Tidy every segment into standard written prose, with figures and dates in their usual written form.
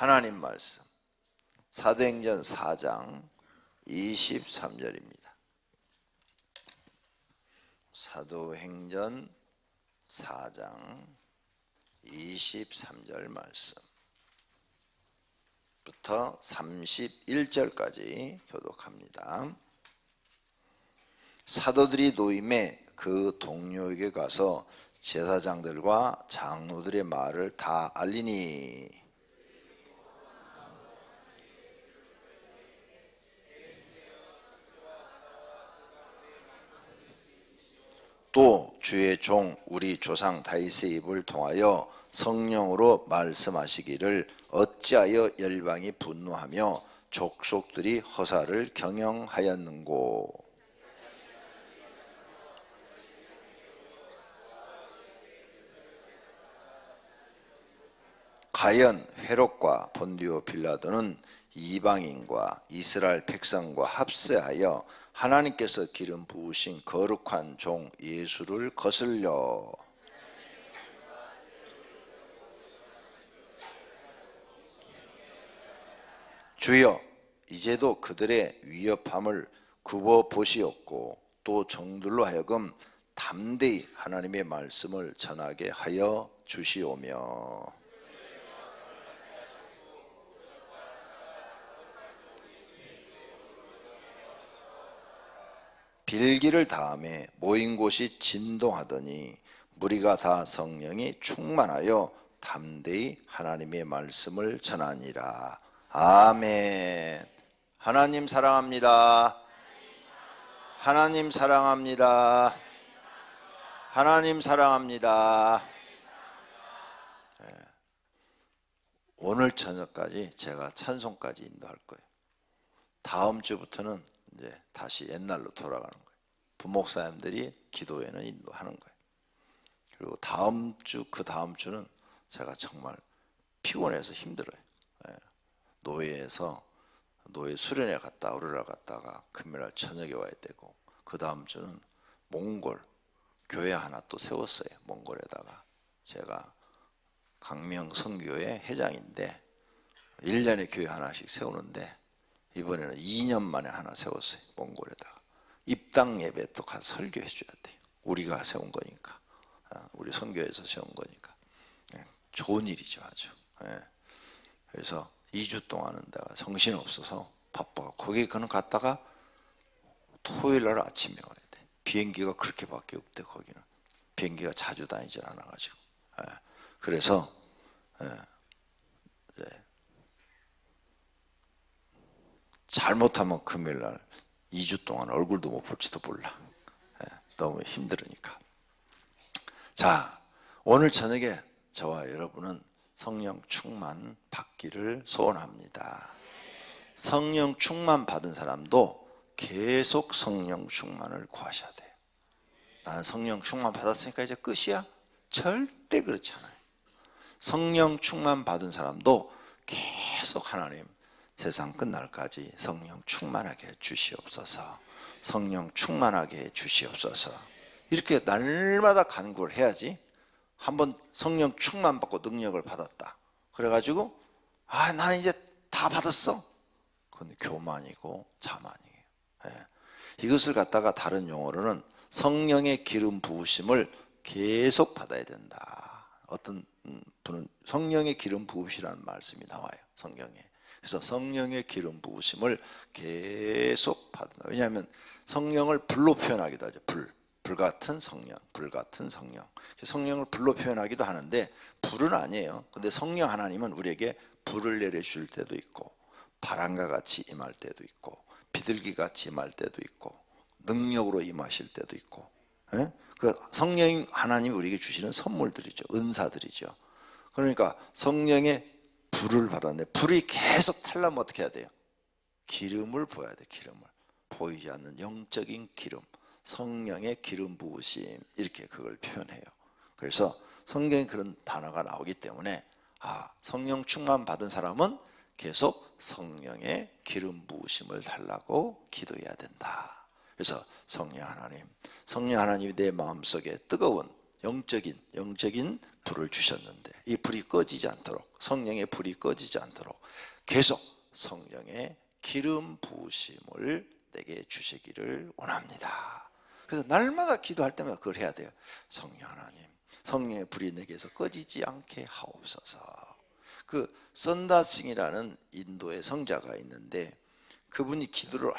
하나님 말씀 사도행전 4장 23절입니다. 사도행전 4장 23절 말씀부터 31절까지 교독합니다. 사도들이 노임에 그 동료에게 가서 제사장들과 장로들의 말을 다 알리니 또 주의 종 우리 조상 다윗의 입을 통하여 성령으로 말씀하시기를 어찌하여 열방이 분노하며 족속들이 허사를 경영하였는고. 가연 헤롯과 본디오 빌라도는 이방인과 이스라엘 백성과 합세하여 하나님께서 기름 부으신 거룩한 종 예수를 거슬려 주여 이제도 그들의 위협함을 굽어 보시옵고 또 종들로 하여금 담대히 하나님의 말씀을 전하게 하여 주시오며 빌기를 다음에 모인 곳이 진동하더니 무리가 다 성령이 충만하여 담대히 하나님의 말씀을 전하니라. 아멘. 하나님 사랑합니다. 하나님 사랑합니다. 하나님 사랑합니다. 오늘 저녁까지 제가 찬송까지 인도할 거예요. 다음 주부터는 이제 다시 옛날로 돌아가는 거예요. 부목사님들이 기도회는 인도하는 거예요. 그리고 다음 주, 그 다음 주는 제가 정말 피곤해서 힘들어요. 노예에서 노예 수련회 갔다 오르라 갔다가 금요일날 저녁에 와야 되고, 그 다음 주는 몽골 교회 하나 또 세웠어요. 몽골에다가 제가 강명 선교회 회장인데 1년에 교회 하나씩 세우는데 이번에는 2년 만에 하나 세웠어요. 몽골에다가 입당 예배 또 가서 설교해 줘야 돼요. 우리가 세운 거니까, 우리 선교에서 세운 거니까 좋은 일이죠. 아주. 그래서 2주 동안은 내가 정신없어서 바빠. 거기 그는 갔다가 토요일날 아침에 와야 돼. 비행기가 그렇게밖에 없대. 거기는 비행기가 자주 다니질 않아가지고. 그래서 잘못하면 금요일날 2주 동안 얼굴도 못 볼지도 몰라. 너무 힘들으니까. 자, 오늘 저녁에 저와 여러분은 성령 충만 받기를 소원합니다. 성령 충만 받은 사람도 계속 성령 충만을 구하셔야 돼요. 나는 성령 충만 받았으니까 이제 끝이야? 절대 그렇지 않아요. 성령 충만 받은 사람도 계속 하나님 세상 끝날까지 성령 충만하게 해 주시옵소서. 성령 충만하게 해 주시옵소서. 이렇게 날마다 간구를 해야지. 한번 성령 충만 받고 능력을 받았다 그래가지고 나는 이제 다 받았어. 그건 교만이고 자만이에요. 이것을 갖다가 다른 용어로는 성령의 기름 부으심을 계속 받아야 된다. 어떤 분은 성령의 기름 부으시라는 말씀이 나와요, 성경에. 그래서 성령의 기름 부으심을 계속 받는다. 왜냐하면 성령을 불로 표현하기도 하죠. 불 같은 성령, 불 같은 성령. 성령을 불로 표현하기도 하는데 불은 아니에요. 근데 성령 하나님은 우리에게 불을 내려줄 때도 있고, 바람과 같이 임할 때도 있고, 비둘기 같이 임할 때도 있고, 능력으로 임하실 때도 있고. 그 성령 하나님이 우리에게 주시는 선물들이죠. 은사들이죠. 그러니까 성령의 불을 받았는데 불이 계속 타려면 어떻게 해야 돼요? 기름을 부어야 돼. 기름을. 보이지 않는 영적인 기름, 성령의 기름 부으심, 이렇게 그걸 표현해요. 그래서 성경에 그런 단어가 나오기 때문에 성령 충만 받은 사람은 계속 성령의 기름 부으심을 달라고 기도해야 된다. 그래서 성령 하나님이 내 마음속에 뜨거운 영적인 불을 주셨는데 이 불이 꺼지지 않도록, 성령의 불이 꺼지지 않도록 계속 성령의 기름 부으심을 내게 주시기를 원합니다. 그래서 날마다 기도할 때마다 그걸 해야 돼요. 성령 하나님, 성령의 불이 내게서 꺼지지 않게 하옵소서. 그 선다싱이라는 인도의 성자가 있는데 그분이 기도를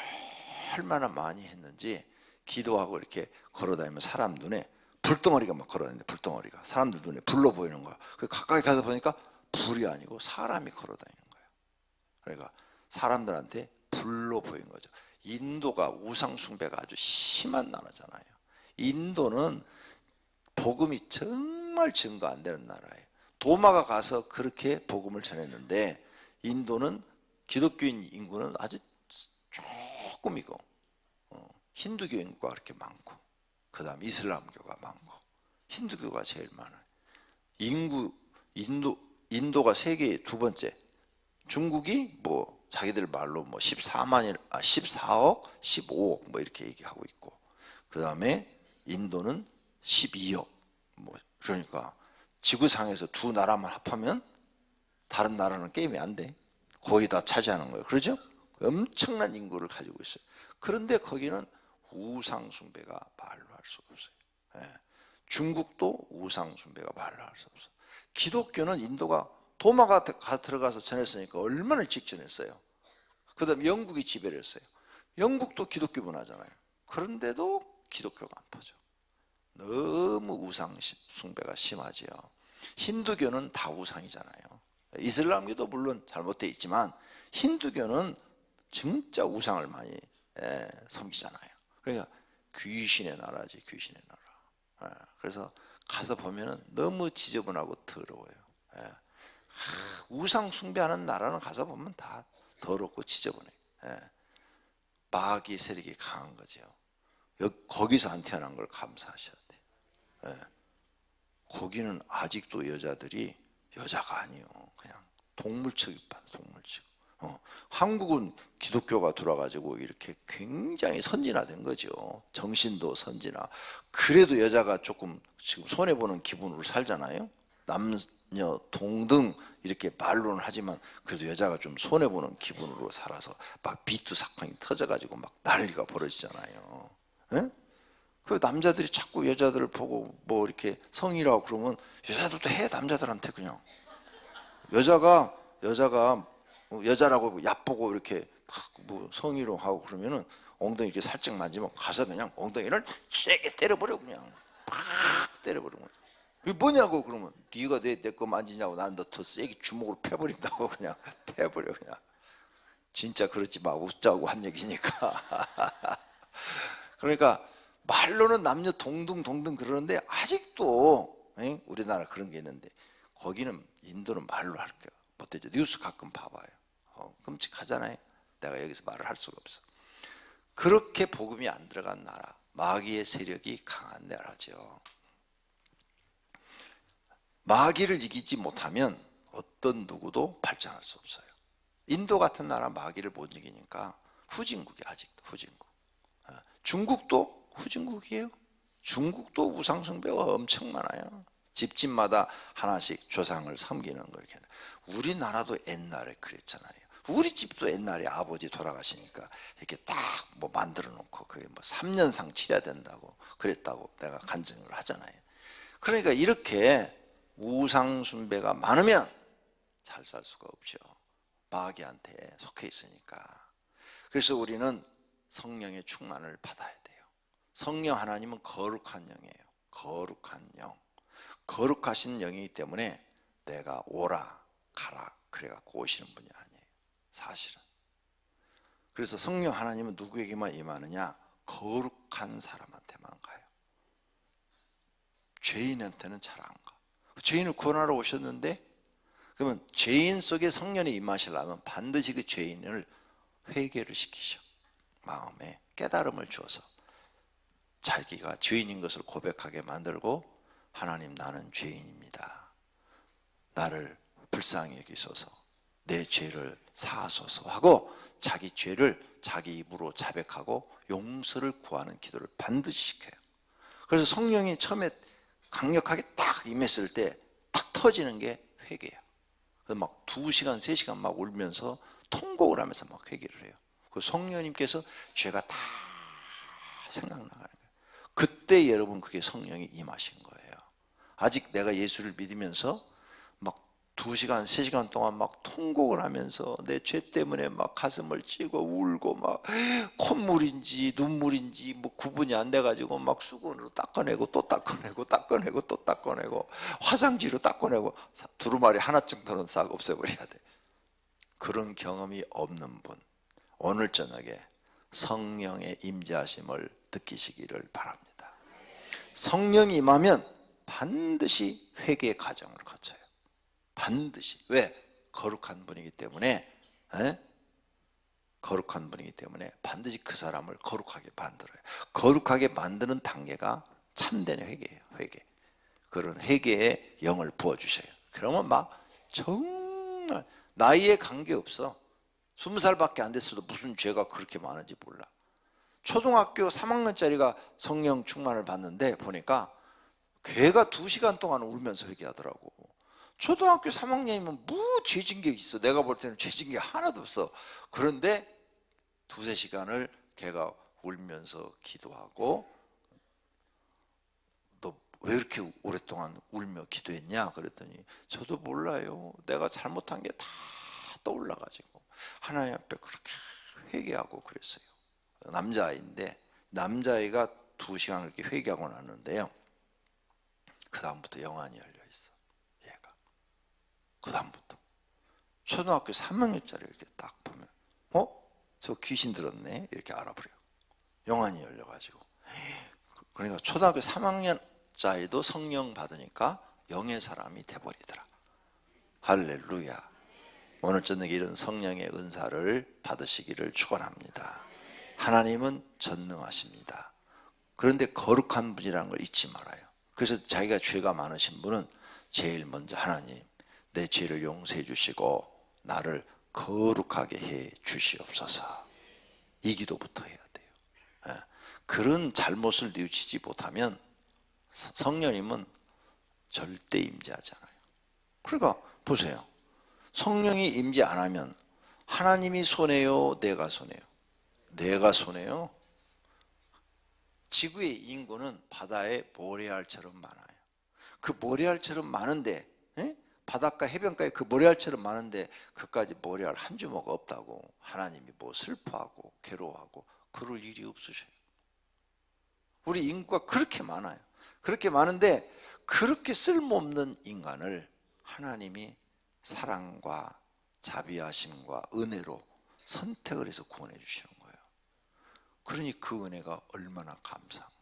얼마나 많이 했는지 기도하고 이렇게 걸어다니면 사람 눈에 불덩어리가 막 걸어다니는데, 불덩어리가 사람들 눈에 불로 보이는 거야. 그 가까이 가서 보니까 불이 아니고 사람이 걸어다니는 거예요. 그러니까 사람들한테 불로 보인 거죠. 인도가 우상 숭배가 아주 심한 나라잖아요. 인도는 복음이 정말 증거 안 되는 나라예요. 도마가 가서 그렇게 복음을 전했는데 인도는 기독교인 인구는 아주 조금이고 힌두교 인구가 그렇게 많고 그 다음 이슬람교가 많고 힌두교가 제일 많아요. 인도가 세계의 두 번째, 중국이 뭐 자기들 말로 뭐 14억, 15억 뭐 이렇게 얘기하고 있고, 그 다음에 인도는 12억. 뭐 그러니까 지구상에서 두 나라만 합하면 다른 나라는 게임이 안 돼. 거의 다 차지하는 거예요. 그렇죠? 엄청난 인구를 가지고 있어요. 그런데 거기는 우상 숭배가 말로 할 수 없어요. 예. 중국도 우상 숭배가 말로 할 수 없어요. 기독교는 인도가 도마가 들어가서 전했으니까 얼마나 일찍 전했어요. 그 다음에 영국이 지배를 했어요. 영국도 기독교 문화잖아요. 그런데도 기독교가 안 퍼져. 너무 우상 숭배가 심하지요. 힌두교는 다 우상이잖아요. 이슬람교도 물론 잘못되어 있지만 힌두교는 진짜 우상을 많이 섬기잖아요. 그러니까 귀신의 나라지, 귀신의 나라. 그래서 가서 보면은 너무 지저분하고 더러워요. 우상 숭배하는 나라는 가서 보면 다 더럽고 지저분해. 마귀 세력이 강한 거죠. 거기서 안 태어난 걸 감사하셔야 돼요. 거기는 아직도 여자들이 여자가 아니요, 그냥 동물 취급받아, 동물 취급. 한국은 기독교가 들어와가지고 이렇게 굉장히 선진화된 거죠. 정신도 선진화. 그래도 여자가 조금 지금 손해보는 기분으로 살잖아요. 남녀 동등 이렇게 말로는 하지만 그래도 여자가 좀 손해보는 기분으로 살아서 막 비투 사건이 터져가지고 막 난리가 벌어지잖아요. 에? 그 남자들이 자꾸 여자들을 보고 뭐 이렇게 성이라고 그러면 여자들도 해, 남자들한테 그냥. 여자가 여자라고 얕보고 이렇게 뭐 성희롱 하고 그러면은 엉덩이 이렇게 살짝 만지면 가서 그냥 엉덩이를 세게 때려버려, 그냥 팍 때려버려. 이게 뭐냐고 그러면 네가 내 거 만지냐고, 난 너 더 세게 주먹으로 패버린다고. 그냥 패버려. 그냥 진짜 그렇지 마, 웃자고 한 얘기니까. 그러니까 말로는 남녀 동등 그러는데 아직도 우리나라 그런 게 있는데 거기는 인도는 말로 할 게 못되죠. 뉴스 가끔 봐봐요. 끔찍하잖아요. 내가 여기서 말을 할 수가 없어. 그렇게 복음이 안 들어간 나라, 마귀의 세력이 강한 나라죠. 마귀를 이기지 못하면 어떤 누구도 발전할 수 없어요. 인도 같은 나라 마귀를 못 이기니까 후진국이, 아직도 후진국. 중국도 후진국이에요. 중국도 우상숭배가 엄청 많아요. 집집마다 하나씩 조상을 섬기는 거 이렇게. 우리나라도 옛날에 그랬잖아요. 우리 집도 옛날에 아버지 돌아가시니까 이렇게 딱 뭐 만들어 놓고 그게 뭐 3년상 치러야 된다고 그랬다고 내가 간증을 하잖아요. 그러니까 이렇게 우상 숭배가 많으면 잘 살 수가 없죠. 마귀한테 속해 있으니까. 그래서 우리는 성령의 충만을 받아야 돼요. 성령 하나님은 거룩한 영이에요. 거룩한 영. 거룩하신 영이기 때문에 내가 오라 가라 그래갖고 오시는 분이 아니에요, 사실은. 그래서 성령 하나님은 누구에게만 임하느냐? 거룩한 사람한테만 가요. 죄인한테는 잘 안 가. 죄인을 구원하러 오셨는데, 그러면 죄인 속에 성령이 임하시려면 반드시 그 죄인을 회개를 시키셔. 마음에 깨달음을 주어서 자기가 죄인인 것을 고백하게 만들고, 하나님 나는 죄인입니다, 나를 불쌍히 여기소서, 내 죄를 사하소서 하고 자기 죄를 자기 입으로 자백하고 용서를 구하는 기도를 반드시 시켜요. 그래서 성령이 처음에 강력하게 딱 임했을 때 터지는 게 회개야. 그래서 막 2시간, 3시간 막 울면서 통곡을 하면서 막 회개를 해요. 그 성령님께서 죄가 다 생각나가는 거예요. 그때 여러분 그게 성령이 임하신 거예요. 아직 내가 예수를 믿으면서 막 2시간, 3시간 동안 막 통곡을 하면서 내 죄 때문에 막 가슴을 찌고 울고 막 콧물인지 눈물인지 뭐 구분이 안 돼가지고 막 수건으로 닦아내고 또 닦아내고 닦아내고 또 닦아내고 화장지로 닦아내고 두루마리 하나쯤 더는 싹 없애버려야 돼. 그런 경험이 없는 분, 오늘 저녁에 성령의 임재하심을 느끼시기를 바랍니다. 성령이 임하면 반드시 회개의 과정을 거쳐요. 반드시. 왜? 거룩한 분이기 때문에, 거룩한 분이기 때문에 반드시 그 사람을 거룩하게 만들어요. 거룩하게 만드는 단계가 참된 회개예요. 회개. 그런 회개의 영을 부어주셔요. 그러면 막 정말 나이에 관계없어. 20살밖에 안 됐어도 무슨 죄가 그렇게 많은지 몰라. 초등학교 3학년짜리가 성령 충만을 받는데 보니까 걔가 2시간 동안 울면서 회개하더라고. 초등학교 3학년이면 뭐 죄진 게 있어. 내가 볼 때는 죄진 게 하나도 없어. 그런데 2-3시간을 걔가 울면서 기도하고, 너 왜 이렇게 오랫동안 울며 기도했냐? 그랬더니 저도 몰라요. 내가 잘못한 게 다 떠올라가지고 하나님 앞에 그렇게 회개하고 그랬어요. 남자아이인데 남자아이가 2시간 그렇게 회개하고 났는데요, 그 다음부터 영안이 열려 있어. 얘가 그 다음부터 초등학교 3학년짜리 이렇게 딱 보면 저 귀신 들었네 이렇게 알아버려요. 영안이 열려가지고. 그러니까 초등학교 3학년짜리도 성령 받으니까 영의 사람이 돼버리더라. 할렐루야. 오늘 저녁에 이런 성령의 은사를 받으시기를 축원합니다. 하나님은 전능하십니다. 그런데 거룩한 분이라는 걸 잊지 말아요. 그래서 자기가 죄가 많으신 분은 제일 먼저 하나님, 내 죄를 용서해 주시고 나를 거룩하게 해 주시옵소서. 이 기도부터 해야 돼요. 그런 잘못을 뉘우치지 못하면 성령님은 절대 임재하지 않아요. 그러니까 보세요. 성령이 임재 안 하면 하나님이 손해요? 내가 손해요? 내가 손해요? 지구의 인구는 바다의 모래알처럼 많아요. 그 모래알처럼 많은데, 바닷가 해변가에 그 모래알처럼 많은데 그까지 모래알 한 주먹 없다고 하나님이 뭐 슬퍼하고 괴로워하고 그럴 일이 없으셔요. 우리 인구가 그렇게 많아요. 그렇게 많은데 그렇게 쓸모없는 인간을 하나님이 사랑과 자비하심과 은혜로 선택을 해서 구원해 주시는 거예요. 그러니 그 은혜가 얼마나 감사한 거예요.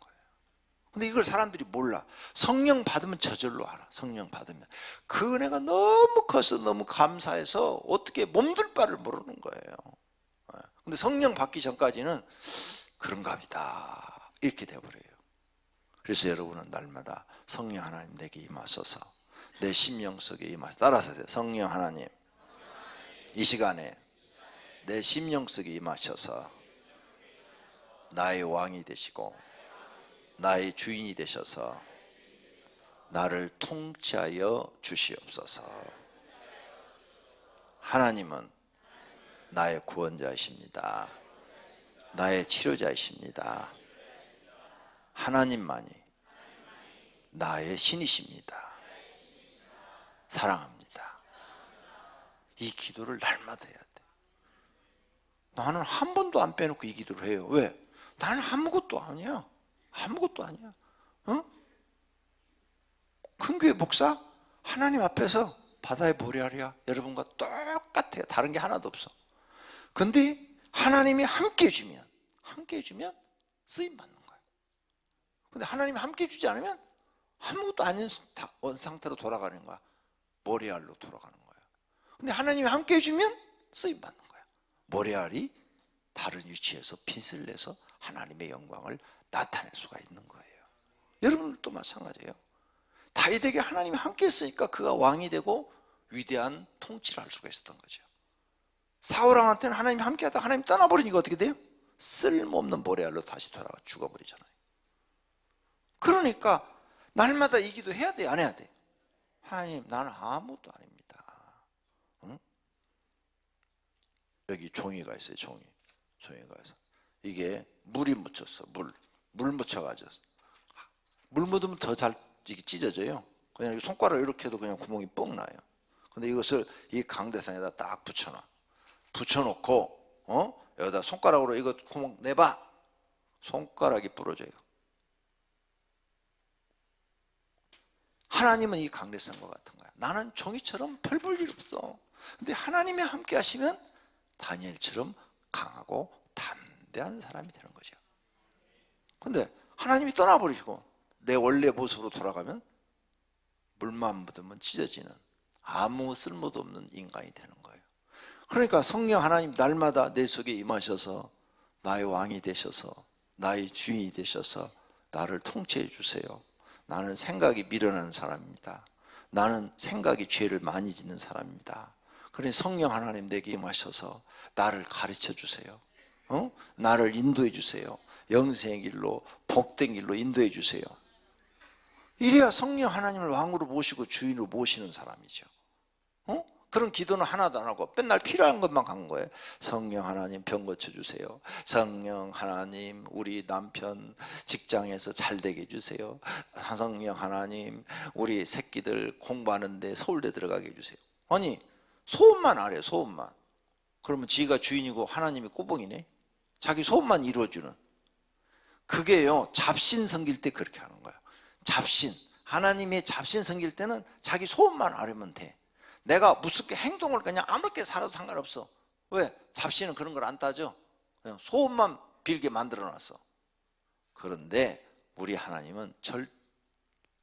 근데 이걸 사람들이 몰라. 성령 받으면 저절로 알아. 성령 받으면 그 은혜가 너무 커서 너무 감사해서 어떻게 몸둘 바를 모르는 거예요. 근데 성령 받기 전까지는 그런가 보다 이렇게 돼버려요. 그래서 여러분은 날마다 성령 하나님 내게 임하소서, 내 심령 속에 임하소서. 따라서 하세요. 성령 하나님, 이 시간에 내 심령 속에 임하셔서 나의 왕이 되시고 나의 주인이 되셔서 나를 통치하여 주시옵소서. 하나님은 나의 구원자이십니다. 나의 치료자이십니다. 하나님만이 나의 신이십니다. 사랑합니다. 이 기도를 날마다 해야 돼. 나는 한 번도 안 빼놓고 이 기도를 해요. 왜? 나는 아무것도 아니야. 아무것도 아니야. 큰 교회 목사? 하나님 앞에서 바다의 모래알이야. 여러분과 똑같아요. 다른 게 하나도 없어. 근데 하나님이 함께 해주면 쓰임 받는 거야. 근데 하나님이 함께 해주지 않으면 아무것도 아닌 상태로 돌아가는 거야. 모래알로 돌아가는 거야. 근데 하나님이 함께 해주면 쓰임 받는 거야. 모래알이 다른 위치에서 빛을 내서 하나님의 영광을 나타낼 수가 있는 거예요. 여러분들도 마찬가지예요. 다윗에게 하나님이 함께 했으니까 그가 왕이 되고 위대한 통치를 할 수가 있었던 거죠. 사울왕한테는 하나님이 함께 하다가 하나님이 떠나버리니까 어떻게 돼요? 쓸모없는 모래알로 다시 돌아가 죽어버리잖아요. 그러니까 날마다 이 기도 해야 돼, 안 해야 돼? 하나님 나는 아무것도 아닙니다. 응? 여기 종이가 있어요. 종이가 있어. 이게 물이 묻혔어. 물 묻혀가지고 물 묻으면 더 잘 찢어져요. 그냥 손가락 이렇게 해도 그냥 구멍이 뻥 나요. 근데 이것을 이 강대상에다 딱 붙여놓고 여기다 손가락으로 이거 구멍 내봐. 손가락이 부러져요. 하나님은 이 강대상과 같은 거야. 나는 종이처럼 별 볼 일 없어. 근데 하나님이 함께 하시면 다니엘처럼 강하고 담대한 사람이 되는 거죠. 근데 하나님이 떠나버리시고 내 원래 모습으로 돌아가면 물만 묻으면 찢어지는 아무 쓸모도 없는 인간이 되는 거예요. 그러니까 성령 하나님 날마다 내 속에 임하셔서 나의 왕이 되셔서 나의 주인이 되셔서 나를 통치해 주세요. 나는 생각이 미련한 사람입니다. 나는 생각이 죄를 많이 짓는 사람입니다. 그러니 성령 하나님 내게 임하셔서 나를 가르쳐 주세요. 나를 인도해 주세요. 영생의 길로 복된 길로 인도해 주세요. 이래야 성령 하나님을 왕으로 모시고 주인으로 모시는 사람이죠. 그런 기도는 하나도 안 하고 맨날 필요한 것만 간 거예요. 성령 하나님 병 고쳐주세요. 성령 하나님 우리 남편 직장에서 잘 되게 해주세요. 성령 하나님 우리 새끼들 공부하는데 서울대 들어가게 해주세요. 아니 소원만 아래요. 소원만. 그러면 지가 주인이고 하나님이 꼬봉이네. 자기 소원만 이루어주는. 그게요 잡신 섬길 때 그렇게 하는 거예요. 잡신. 하나님의 잡신 섬길 때는 자기 소원만 아뢰면 돼. 내가 무섭게 행동을 그냥 아무렇게 살아도 상관없어. 왜? 잡신은 그런 걸 안 따져. 그냥 소원만 빌게 만들어놨어. 그런데 우리 하나님은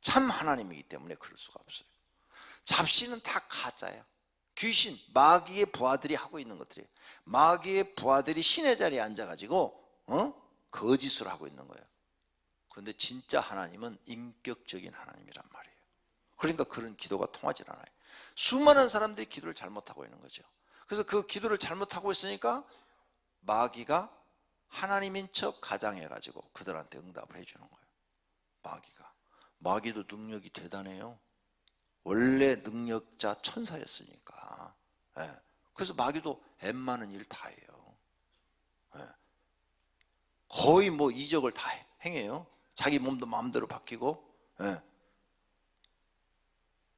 참 하나님이기 때문에 그럴 수가 없어요. 잡신은 다 가짜야. 귀신, 마귀의 부하들이 하고 있는 것들이에요. 마귀의 부하들이 신의 자리에 앉아가지고 거짓을 하고 있는 거예요. 그런데 진짜 하나님은 인격적인 하나님이란 말이에요. 그러니까 그런 기도가 통하지 않아요. 수많은 사람들이 기도를 잘못하고 있는 거죠. 그래서 그 기도를 잘못하고 있으니까 마귀가 하나님인 척 가장해가지고 그들한테 응답을 해주는 거예요. 마귀도 능력이 대단해요. 원래 능력자 천사였으니까. 그래서 마귀도 웬만한 일 다 해요. 거의 뭐 이적을 다 행해요. 자기 몸도 마음대로 바뀌고.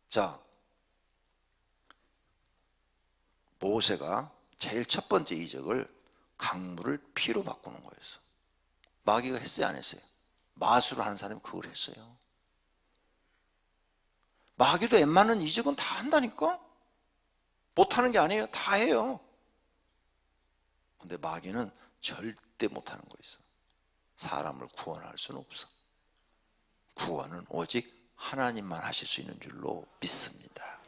자, 모세가 제일 첫 번째 이적을 강물을 피로 바꾸는 거였어. 마귀가 했어요, 안 했어요? 마술을 하는 사람이 그걸 했어요. 마귀도 웬만한 이적은 다 한다니까? 못하는 게 아니에요. 다 해요. 근데 마귀는 절대 못하는 거 있어. 사람을 구원할 수는 없어. 구원은 오직 하나님만 하실 수 있는 줄로 믿습니다.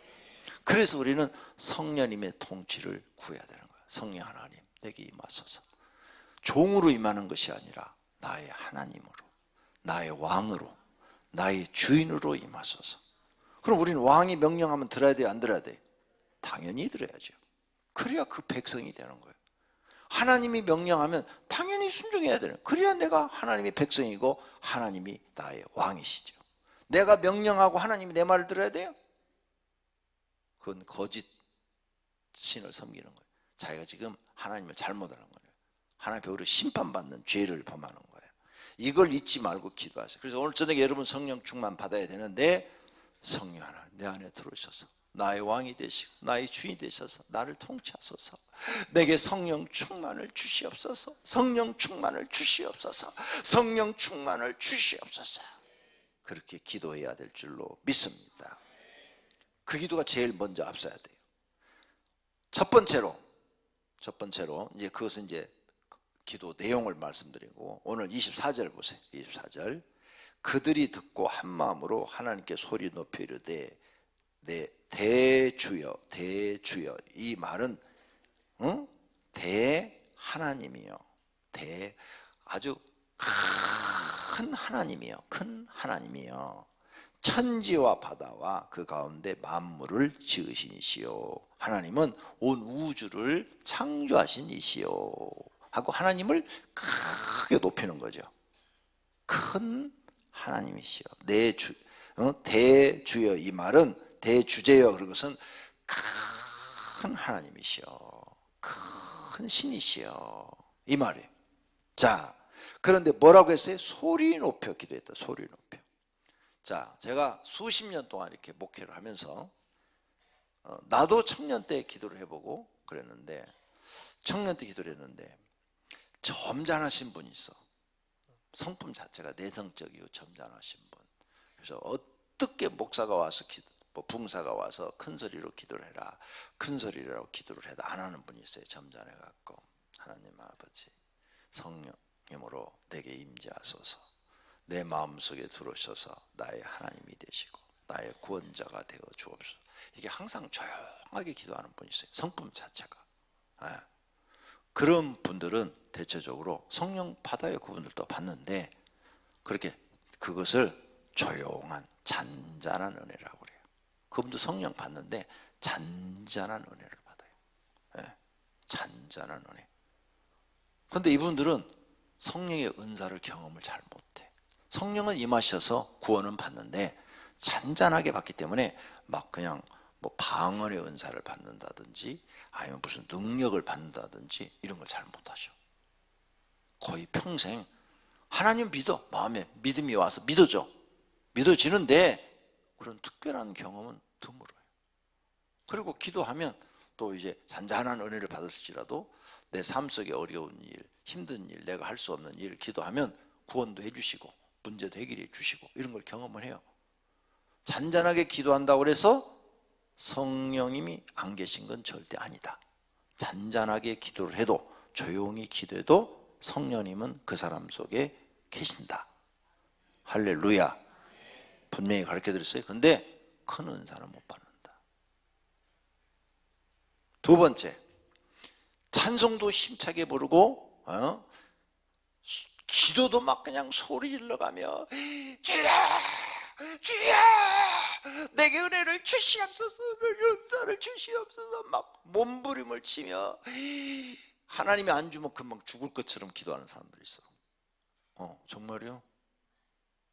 그래서 우리는 성령님의 통치를 구해야 되는 거예요. 성령 하나님 내게 임하소서. 종으로 임하는 것이 아니라 나의 하나님으로, 나의 왕으로, 나의 주인으로 임하소서. 그럼 우리는 왕이 명령하면 들어야 돼요, 안 들어야 돼요? 당연히 들어야죠. 그래야 그 백성이 되는 거예요. 하나님이 명령하면 당연히 순종해야 되는 거예요. 그래야 내가 하나님의 백성이고 하나님이 나의 왕이시죠. 내가 명령하고 하나님이 내 말을 들어야 돼요? 그건 거짓 신을 섬기는 거예요. 자기가 지금 하나님을 잘못하는 거예요. 하나님 벽으로 심판받는 죄를 범하는 거예요. 이걸 잊지 말고 기도하세요. 그래서 오늘 저녁에 여러분 성령 충만 받아야 되는데 성령 하나님 내 안에 들어오셔서 나의 왕이 되시고 나의 주인이 되셔서 나를 통치하소서. 내게 성령 충만을 주시옵소서. 성령 충만을 주시옵소서. 성령 충만을 주시옵소서. 그렇게 기도해야 될 줄로 믿습니다. 그 기도가 제일 먼저 앞서야 돼요. 첫 번째로 이제 그것은 이제 기도 내용을 말씀드리고 오늘 24절 보세요. 24절. 그들이 듣고 한 마음으로 하나님께 소리 높여 이르되 내 대주여 대주여. 이 말은 대하나님이요. 아주 큰 하나님이요. 큰 하나님이요. 천지와 바다와 그 가운데 만물을 지으신 이시요. 하나님은 온 우주를 창조하신 이시요. 하고 하나님을 크게 높이는 거죠. 큰 하나님이시요. 대주여 이 말은 대주제여. 그런 것은 큰 하나님이시여, 큰 신이시여, 이 말이에요. 자, 그런데 뭐라고 했어요? 소리 높여 기도했다. 소리 높여. 자, 제가 수십 년 동안 이렇게 목회를 하면서 나도 청년 때 기도를 해보고 그랬는데, 청년 때 기도를 했는데 점잖으신 분이 있어. 성품 자체가 내성적이고 점잖으신 분. 그래서 어떻게 목사가 와서 붕사가 와서 큰 소리로 기도를 해라, 큰 소리라고 기도를 해도 안 하는 분이 있어요. 점잖해 갖고, 하나님 아버지 성령님으로 내게 임재하소서, 내 마음속에 들어오셔서 나의 하나님이 되시고 나의 구원자가 되어 주옵소서. 이게 항상 조용하게 기도하는 분이 있어요. 성품 자체가. 그런 분들은 대체적으로 성령 받아요. 그분들도 받는데, 그렇게 그것을 조용한 잔잔한 은혜라고 그래요. 그분도 성령 받는데 잔잔한 은혜를 받아요. 잔잔한 은혜. 그런데 이분들은 성령의 은사를 경험을 잘 못해. 성령은 임하셔서 구원은 받는데 잔잔하게 받기 때문에 막 그냥 뭐 방언의 은사를 받는다든지 아니면 무슨 능력을 받는다든지 이런 걸 잘 못하셔. 거의 평생 하나님 믿어, 마음에 믿음이 와서 믿어지는데 그런 특별한 경험은 드물어요. 그리고 기도하면 또 이제 잔잔한 은혜를 받았을지라도 내 삶 속에 어려운 일, 힘든 일, 내가 할 수 없는 일을 기도하면 구원도 해주시고 문제도 해결해 주시고 이런 걸 경험을 해요. 잔잔하게 기도한다고 해서 성령님이 안 계신 건 절대 아니다. 잔잔하게 기도를 해도, 조용히 기도해도 성령님은 그 사람 속에 계신다. 할렐루야. 분명히 가르쳐 드렸어요. 근데 큰 은사는 못 받는다. 두 번째, 찬송도 힘차게 부르고 기도도 막 그냥 소리 질러가며 주여 주여 내게 은혜를 주시옵소서, 내게 은사를 주시옵소서 막 몸부림을 치며, 하나님이 안 주면 금방 죽을 것처럼 기도하는 사람들이 있어. 정말이요?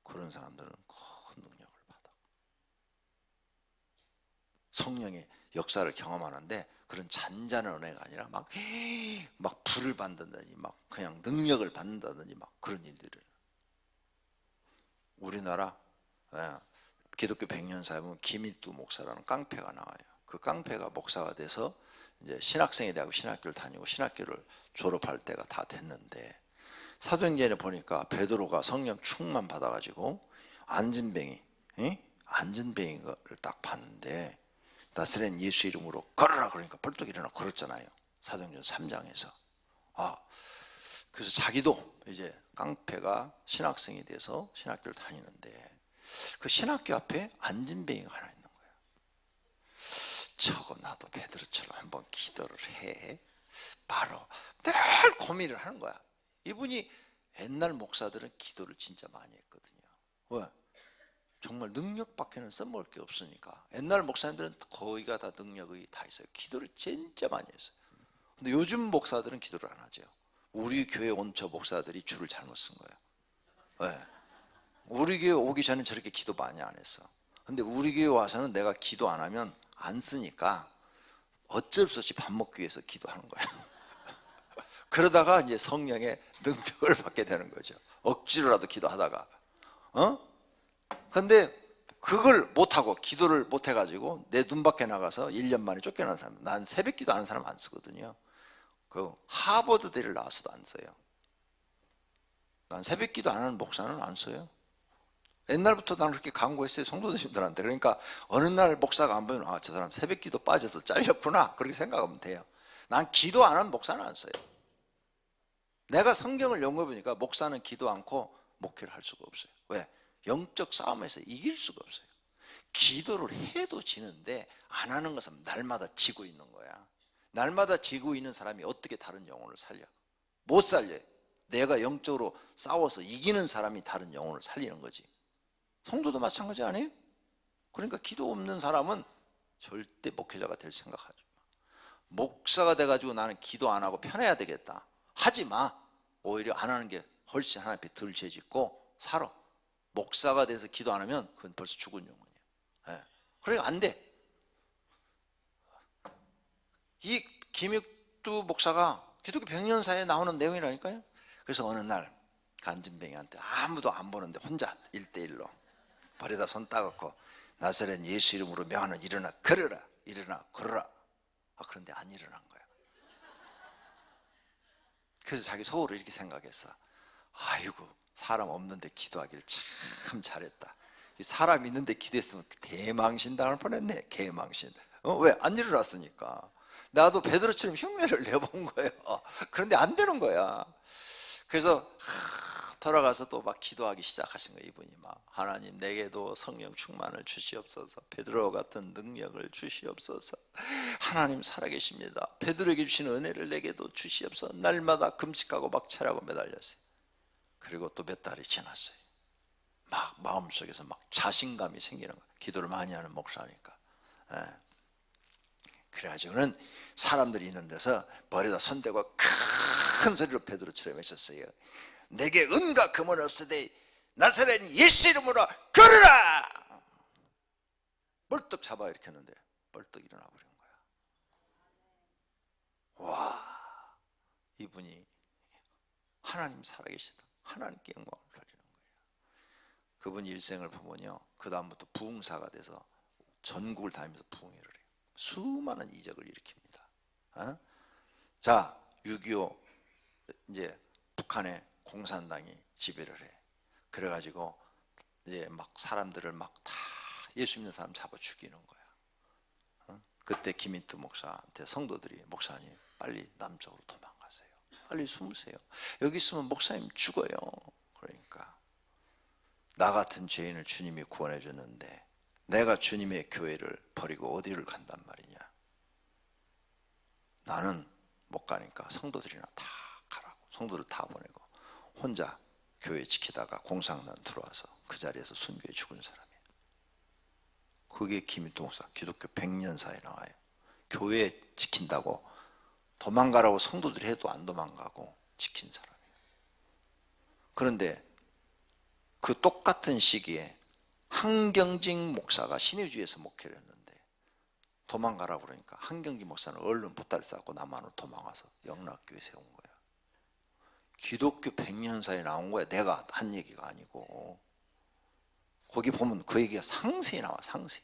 그런 사람들은 큰 능력을 받아. 성령의 역사를 경험하는데 그런 잔잔한 은혜가 아니라 막 불을 받는다든지 막 그냥 능력을 받는다든지 막 그런 일들을. 우리나라 기독교 100년사에 보면 김일두 목사라는 깡패가 나와요. 그 깡패가 목사가 돼서 이제 신학생이 되고 신학교를 다니고 신학교를 졸업할 때가 다 됐는데, 사도행전에 보니까 베드로가 성령 충만 받아가지고 안진뱅이를 딱 봤는데, 나사렛 예수 이름으로 걸어라 그러니까 벌떡 일어나 걸었잖아요. 사도행전 3장에서. 그래서 자기도 이제 깡패가 신학생이 돼서 신학교를 다니는데 그 신학교 앞에 안진뱅이가 하나 있는 거예요. 저거 나도 베드로처럼 한번 기도를 해. 바로 늘 고민을 하는 거야. 이분이 옛날 목사들은 기도를 진짜 많이 했거든요. 왜? 정말 능력밖에는 써먹을 게 없으니까. 옛날 목사님들은 거의가 다 능력이 다 있어요. 기도를 진짜 많이 했어요. 근데 요즘 목사들은 기도를 안 하죠. 우리 교회 온 저 목사들이 줄을 잘못 쓴 거예요. 왜? 우리 교회 오기 전에 저렇게 기도 많이 안 했어. 근데 우리 교회 와서는 내가 기도 안 하면 안 쓰니까 어쩔 수 없이 밥 먹기 위해서 기도하는 거예요. 그러다가 이제 성령의 능력을 받게 되는 거죠. 억지로라도 기도하다가. 근데 그걸 못하고 기도를 못해가지고 내 눈 밖에 나가서 1년 만에 쫓겨난 사람, 난 새벽 기도 하는 사람 안 쓰거든요. 그 하버드대를 나와서도 안 써요. 난 새벽 기도 안 하는 목사는 안 써요. 옛날부터 나는 그렇게 강구했어요, 성도들한테. 그러니까 어느 날 목사가 안 보면 저 사람 새벽 기도 빠져서 잘렸구나 그렇게 생각하면 돼요. 난 기도 안 하는 목사는 안 써요. 내가 성경을 연구해 보니까 목사는 기도 않고 목회를 할 수가 없어요. 왜? 영적 싸움에서 이길 수가 없어요. 기도를 해도 지는데 안 하는 것은 날마다 지고 있는 거야. 날마다 지고 있는 사람이 어떻게 다른 영혼을 살려? 못 살려요. 내가 영적으로 싸워서 이기는 사람이 다른 영혼을 살리는 거지. 성도도 마찬가지 아니에요? 그러니까 기도 없는 사람은 절대 목회자가 될 생각하지 마. 목사가 돼가지고 나는 기도 안 하고 편해야 되겠다 하지 마. 오히려 안 하는 게 훨씬 하나님 앞에 덜 죄짓고 살아. 목사가 돼서 기도 안 하면 그건 벌써 죽은 영혼이에요. 그러니까 안 돼. 이 김익두 목사가 기독교 백년사에 나오는 내용이라니까요. 그래서 어느 날 간진뱅이한테 아무도 안 보는데 혼자 1대1로 발에다 손 따갖고 나사렛 예수 이름으로 명하는 일어나 걸어라, 일어나 걸어라. 그런데 안 일어난 거야. 그래서 자기 속으로 이렇게 생각했어. 아이고, 사람 없는데 기도하기를 참 잘했다. 사람 있는데 기도했으면 대망신 당할 뻔했네. 개망신. 왜? 안 일어났으니까. 나도 베드로처럼 흉내를 내본 거예요. 그런데 안 되는 거야. 그래서 돌아가서 또 막 기도하기 시작하신 거예요. 이분이 막, 하나님 내게도 성령 충만을 주시옵소서, 베드로 같은 능력을 주시옵소서, 하나님 살아계십니다, 베드로에게 주신 은혜를 내게도 주시옵소서. 날마다 금식하고 막차라고 매달렸어요. 그리고 또 몇 달이 지났어요. 막 마음속에서 막 자신감이 생기는 거예요. 기도를 많이 하는 목사니까. 그래가지고는 사람들이 있는 데서 머리에다 손대고 큰 소리로 베드로처럼 외쳤어요. 내게 은과 금은 없으되 나사렛 예수 이름으로 걸으라. 벌떡 잡아 일으켰는데 벌떡 일어나 버린 거야. 와, 이분이 하나님 살아계시다, 하나님께 영광을 돌리는 거예요. 그분 일생을 보면요, 그 다음부터 부흥사가 돼서 전국을 다니면서 부흥회를 해요. 수많은 이적을 일으킵니다. 자, 6.25 이제 북한의 공산당이 지배를 해. 그래가지고 이제 막 사람들을 막 다 예수 믿는 사람 잡아 죽이는 거야. 그때 김인투 목사한테 성도들이, 목사님 빨리 남쪽으로 도망가세요, 빨리 숨으세요, 여기 있으면 목사님 죽어요. 그러니까 나 같은 죄인을 주님이 구원해 줬는데 내가 주님의 교회를 버리고 어디를 간단 말이냐. 나는 못 가니까 성도들이나 다 가라고. 성도들 다 보내고 혼자 교회 지키다가 공산당 들어와서 그 자리에서 순교해 죽은 사람이에요. 그게 김인투 목사, 기독교 100년사에 나와요. 교회 지킨다고 도망가라고 성도들이 해도 안 도망가고 지킨 사람이에요. 그런데 그 똑같은 시기에 한경직 목사가 신의주에서 목회를 했는데 도망가라고 그러니까 한경직 목사는 얼른 보따리 싸고 남한으로 도망와서 영락교회 세운 거야. 기독교 100년사에 나온 거야. 내가 한 얘기가 아니고. 거기 보면 그 얘기가 상세히 나와, 상세히.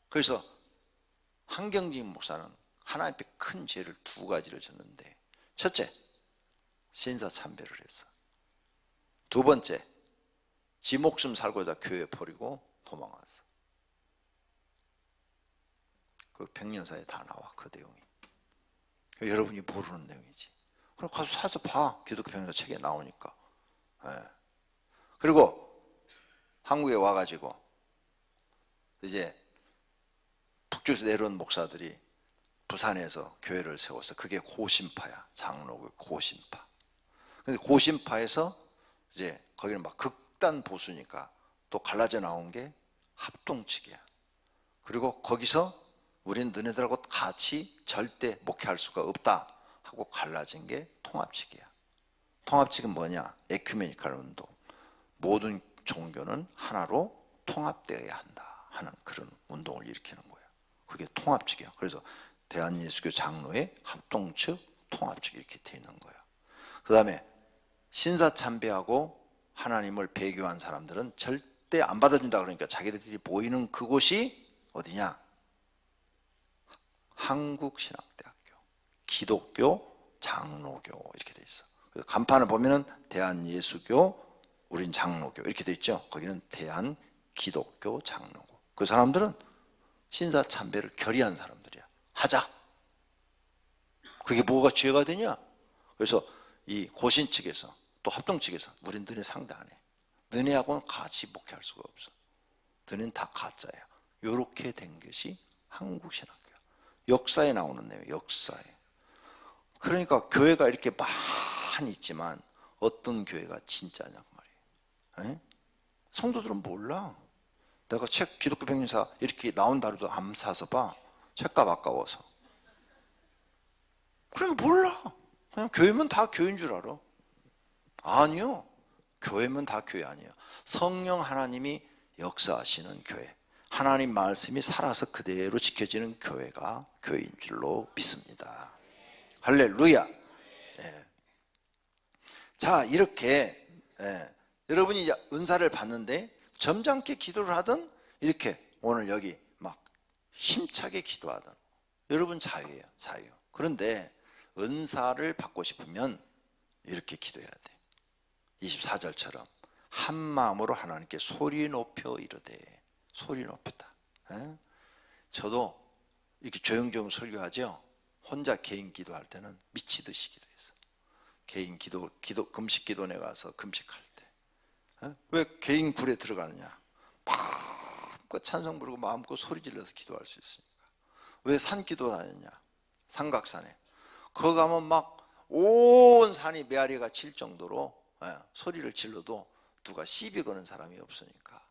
그래서 한경직 목사는 하나님 앞에 큰 죄를 2가지를 졌는데, 첫째, 신사참배를 했어. 2번째, 지 목숨 살고자 교회 버리고 도망왔어. 그 100년사에 다 나와, 그 내용이. 여러분이 모르는 내용이지. 그럼 가서 사서 봐. 기독교 100년사 책에 나오니까. 그리고 한국에 와가지고 이제 북쪽에서 내려온 목사들이 부산에서 교회를 세웠어. 그게 고신파야. 장로교 고신파. 근데 고신파에서 이제 거기는 막 극단 보수니까 또 갈라져 나온 게 합동 측이야. 그리고 거기서 우린 너네들하고 같이 절대 목회할 수가 없다 하고 갈라진 게 통합 측이야. 통합 측은 뭐냐? 에큐메니컬 운동. 모든 종교는 하나로 통합되어야 한다 하는 그런 운동을 일으키는 거예요. 그게 통합 측이야. 그래서 대한예수교 장로의 합동 측, 통합 측 이렇게 돼 있는 거예요. 그 다음에 신사참배하고 하나님을 배교한 사람들은 절대 안 받아준다 그러니까 자기들이 보이는 그곳이 어디냐? 한국신학대학교, 기독교 장로교 이렇게 돼 있어. 그래서 간판을 보면은 대한예수교, 우린 장로교 이렇게 돼 있죠. 거기는 대한기독교 장로교. 그 사람들은 신사참배를 결의한 사람들이야. 하자. 그게 뭐가 죄가 되냐? 그래서 이 고신 측에서 또 합동 측에서 우린 너네 상대 안 해. 너네하고는 같이 목회할 수가 없어. 너네는 다 가짜야. 이렇게 된 것이 한국신학교야. 역사에 나오는 내용, 역사에. 그러니까 교회가 이렇게 많이 있지만 어떤 교회가 진짜냐고 말이에요. 성도들은 몰라. 내가 책 기독교 100년사 이렇게 나온다 해도 안 사서 봐. 책값 아까워서. 그러니까 몰라. 그냥 교회면 다 교회인 줄 알아. 아니요. 교회면 다 교회 아니에요. 성령 하나님이 역사하시는 교회, 하나님 말씀이 살아서 그대로 지켜지는 교회가 교회인 줄로 믿습니다. 할렐루야. 예. 자, 이렇게 여러분이 이제 은사를 받는데 점잖게 기도를 하든 이렇게 오늘 여기 막 힘차게 기도하든 여러분 자유예요, 자유. 그런데 은사를 받고 싶으면 이렇게 기도해야 돼. 24절처럼 한 마음으로 하나님께 소리 높여 이르되, 소리 높였다. 저도 이렇게 조용조용 설교하죠. 혼자 개인 기도할 때는 미치듯이 기도했어. 개인 기도 금식 기도원에 가서 금식할 때. 왜 개인 굴에 들어가느냐? 마음껏 찬송 부르고 마음껏 소리 질러서 기도할 수 있으니까. 왜 산기도 다녔냐? 삼각산에. 거기 가면 막 온 산이 메아리가 칠 정도로 소리를 질러도 누가 시비 거는 사람이 없으니까.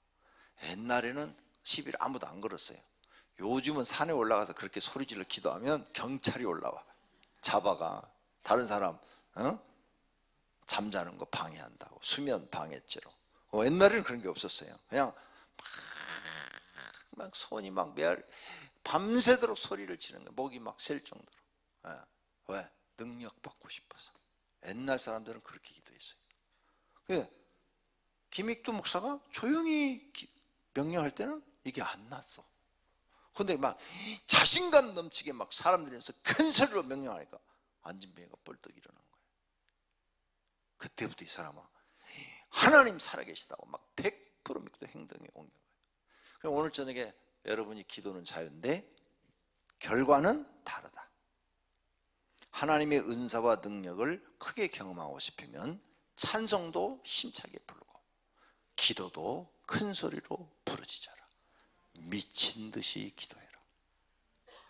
옛날에는 시비를 아무도 안 걸었어요. 요즘은 산에 올라가서 그렇게 소리 질러 기도하면 경찰이 올라와. 잡아가. 다른 사람 잠자는 거 방해한다고. 수면 방해죄로. 옛날에는 그런 게 없었어요. 그냥 막 손이 막 메아리, 밤새도록 소리를 치는 거예요. 목이 막 셀 정도로. 왜? 능력 받고 싶어서. 옛날 사람들은 그렇게 기도했어요. 김익두 목사가 조용히 명령할 때는 이게 안 났어. 근데 막 자신감 넘치게 막 사람들이면서 큰 소리로 명령하니까 안진뱅이가 벌떡 일어난 거예요. 그때부터 이 사람은 하나님 살아계시다고 막 100% 믿고 행동에 옮긴 거예요. 그럼 오늘 저녁에 여러분이 기도는 자유인데 결과는 다르다. 하나님의 은사와 능력을 크게 경험하고 싶으면 찬송도 힘차게 부르고 기도도 큰 소리로 부르짖어라. 미친 듯이 기도해라.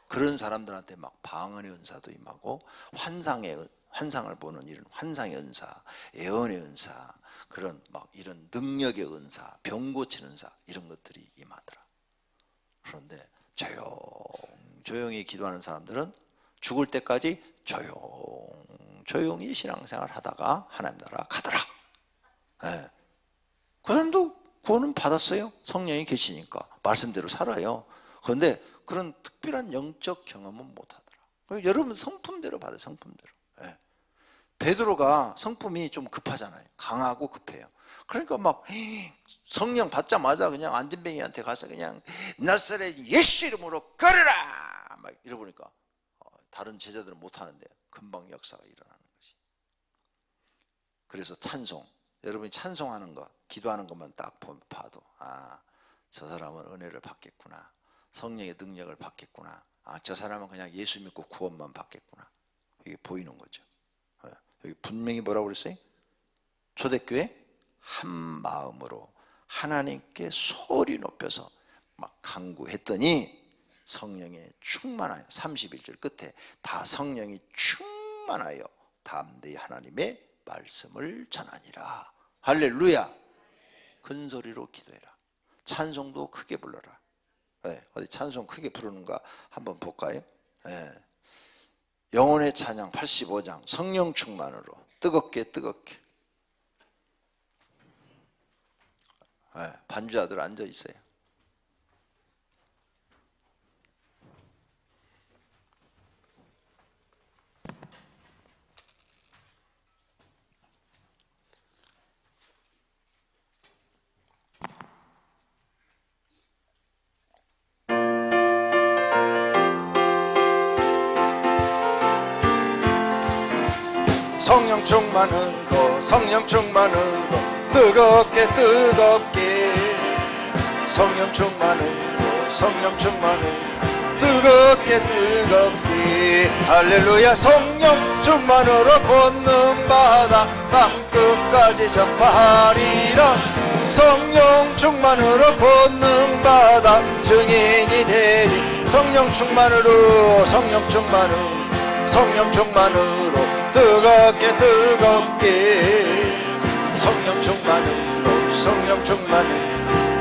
그런 사람들한테 막 방언의 은사도 임하고 환상을 보는 이런 환상의 은사, 예언의 은사, 그런 막 이런 능력의 은사, 병 고치는 은사, 이런 것들이 임하더라. 그런데 조용히 기도하는 사람들은 죽을 때까지 조용히 신앙생활 하다가 하나님 나라 가더라. 그 사람도 구원은 받았어요. 성령이 계시니까 말씀대로 살아요. 그런데 그런 특별한 영적 경험은 못 하더라. 여러분 성품대로 받아요. 성품대로. 베드로가 성품이 좀 급하잖아요. 강하고 급해요. 그러니까 막 성령 받자마자 그냥 안진뱅이한테 가서 그냥 나사렛 예수 이름으로 걸으라 막 이러보니까 다른 제자들은 못 하는데 금방 역사가 일어나는 거지. 그래서 찬송, 여러분이 찬송하는 것, 기도하는 것만 딱 봐도 저 사람은 은혜를 받겠구나, 성령의 능력을 받겠구나, 저 사람은 그냥 예수 믿고 구원만 받겠구나, 이게 보이는 거죠. 여기 분명히 뭐라고 그랬어요? 초대교회 한 마음으로 하나님께 소리 높여서 막 간구했더니 성령에 충만하여, 31절 끝에 다 성령이 충만하여 담대히 하나님의 말씀을 전하니라. 할렐루야. 큰 소리로 기도해라. 찬송도 크게 불러라. 어디 찬송 크게 부르는가 한번 볼까요? 영혼의 찬양 85장 성령 충만으로 뜨겁게 반주자들 앉아 있어요. 성령 충만으로 성령 충만으로 뜨겁게 성령 충만으로 성령 충만으로 뜨겁게 할렐루야. 성령 충만으로 권능받아 땅끝까지 전파하리라. 성령 충만으로 권능받아 증인이 되리. 성령 충만으로 성령 충만으로 뜨겁게 성령 충만으로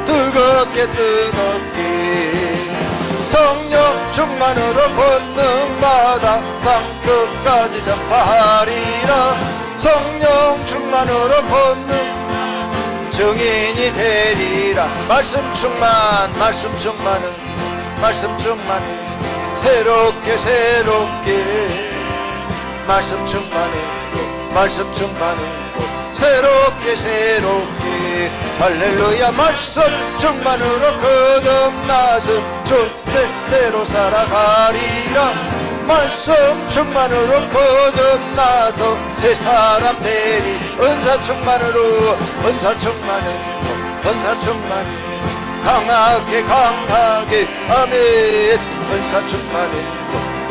뜨겁게 성령 충만으로 권능받아 땅끝까지 전파하리라. 성령 충만으로 권능 증인이 되리라. 말씀 충만, 말씀 충만은, 말씀 충만은 새롭게 새롭게, 말씀 충만은, 말씀 충만은 새롭게 새롭게. 할렐루야. 말씀 충만으로 거듭나서 주 뜻대로 살아가리라. 말씀 충만으로 거듭나서 새 사람 되리. 은사 충만으로, 은사 충만은, 은사 충만은 강하게 강하게. 아멘. 은사 충만은,